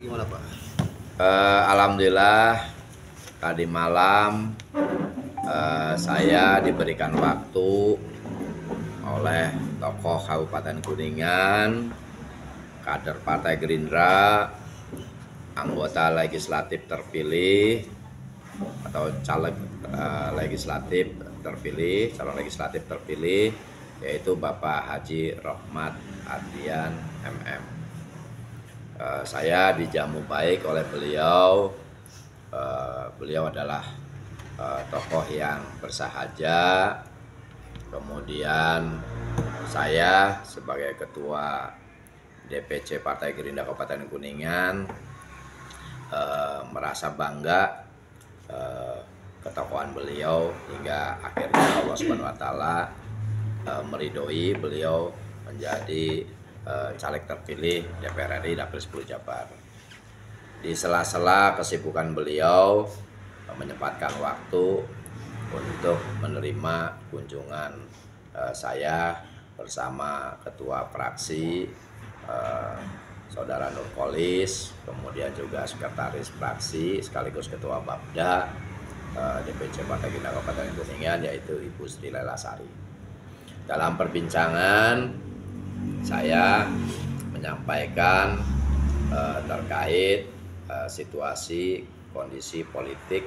Gimana Pak? Alhamdulillah tadi malam saya diberikan waktu oleh tokoh Kabupaten Kuningan, kader Partai Gerindra, anggota legislatif terpilih atau caleg legislatif terpilih, calon legislatif terpilih, yaitu Bapak Haji Rohmat Ardian MM. Saya dijamu baik oleh beliau. Beliau adalah tokoh yang bersahaja. Kemudian saya sebagai ketua DPC Partai Gerindra Kabupaten Kuningan merasa bangga ketokohan beliau hingga akhirnya Allah SWT meridhoi beliau menjadi caleg terpilih DPR RI Dapil 10 Jabar. Di sela-sela kesibukan beliau menyempatkan waktu untuk menerima kunjungan saya bersama ketua fraksi Saudara Nurkolis, kemudian juga sekretaris fraksi sekaligus ketua Babda DPC Partai Gerindra Kabupaten Kuningan, yaitu Ibu Sri Lelasari. Dalam perbincangan saya menyampaikan terkait situasi kondisi politik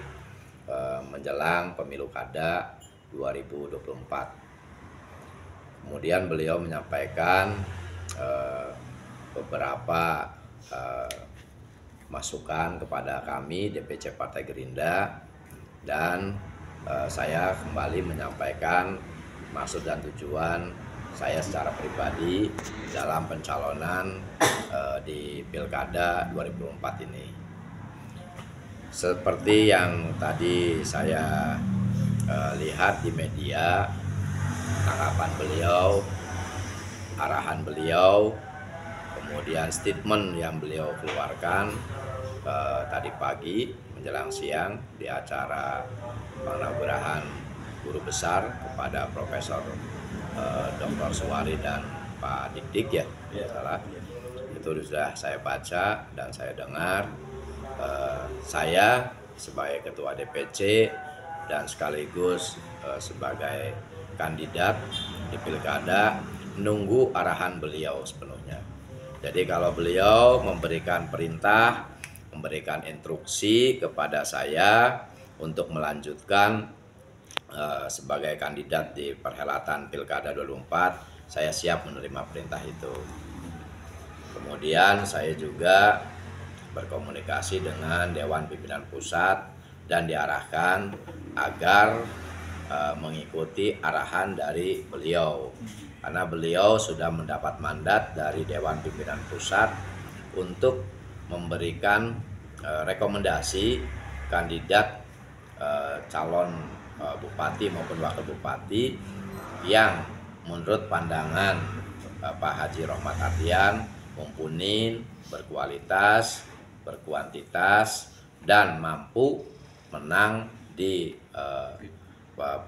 menjelang pemilu kada 2024. Kemudian beliau menyampaikan beberapa masukan kepada kami DPC Partai Gerindra, dan saya kembali menyampaikan maksud dan tujuan saya secara pribadi dalam pencalonan di Pilkada 2024 ini. Seperti yang tadi saya lihat di media, tanggapan beliau, arahan beliau, kemudian statement yang beliau keluarkan tadi pagi menjelang siang di acara penganugerahan guru besar kepada Profesor Dr. Suwari dan Pak Dik ya, salah. Itu sudah saya baca dan saya dengar. Saya sebagai ketua DPC dan sekaligus sebagai kandidat di Pilkada menunggu arahan beliau sepenuhnya. Jadi kalau beliau memberikan perintah, memberikan instruksi kepada saya untuk melanjutkan sebagai kandidat di perhelatan Pilkada 2024, saya siap menerima perintah itu. Kemudian saya juga berkomunikasi dengan Dewan Pimpinan Pusat dan diarahkan agar mengikuti arahan dari beliau, karena beliau sudah mendapat mandat dari Dewan Pimpinan Pusat untuk memberikan rekomendasi kandidat calon bupati maupun wakil bupati yang menurut pandangan Pak Haji Rohmat Ardian mumpuni, berkualitas, berkuantitas, dan mampu menang di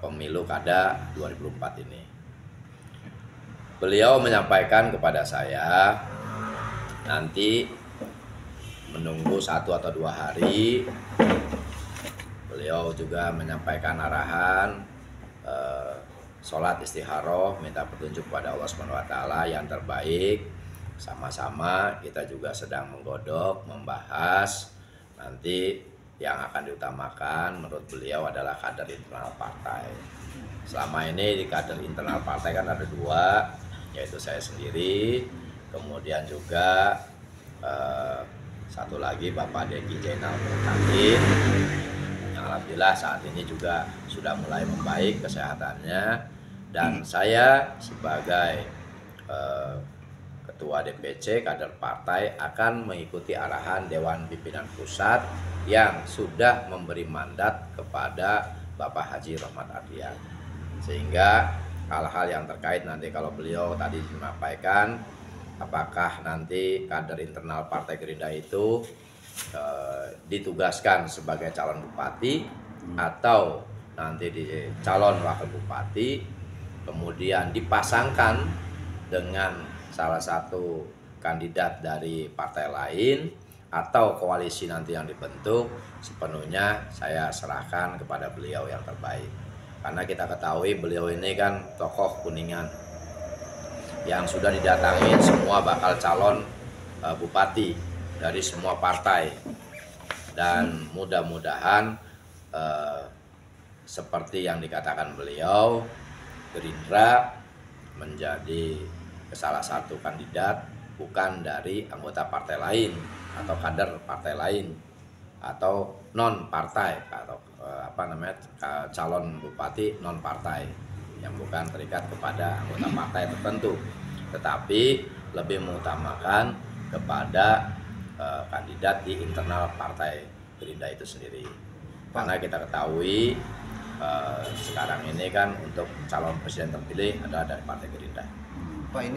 pemilu kada 2004 ini. Beliau menyampaikan kepada saya nanti menunggu 1 atau 2 hari. Beliau juga menyampaikan arahan sholat istikharah, minta petunjuk kepada Allah SWT yang terbaik. Sama-sama kita juga sedang menggodok, membahas nanti yang akan diutamakan menurut beliau adalah kader internal partai. Selama ini di kader internal partai kan ada 2, yaitu saya sendiri, kemudian juga satu lagi Bapak Deki Jainal Murtadin, yang alhamdulillah saat ini juga sudah mulai membaik kesehatannya, dan saya sebagai ketua DPC kader partai akan mengikuti arahan Dewan Pimpinan Pusat yang sudah memberi mandat kepada Bapak Haji Rohmat Ardian. Sehingga hal-hal yang terkait nanti kalau beliau tadi menyampaikan apakah nanti kader internal Partai Gerindra itu ditugaskan sebagai calon bupati atau nanti di calon wakil bupati, kemudian dipasangkan dengan salah satu kandidat dari partai lain atau koalisi nanti yang dibentuk sepenuhnya saya serahkan kepada beliau yang terbaik. Karena kita ketahui beliau ini kan tokoh Kuningan yang sudah didatangi semua bakal calon bupati dari semua partai, dan mudah-mudahan seperti yang dikatakan beliau, Gerindra menjadi salah satu kandidat bukan dari anggota partai lain atau kader partai lain atau non partai atau calon bupati non partai yang bukan terikat kepada anggota partai tertentu, tetapi lebih mengutamakan kepada kandidat di internal partai Gerindra itu sendiri. Karena kita ketahui sekarang ini kan untuk calon presiden terpilih adalah dari partai Gerindra. Pak, ini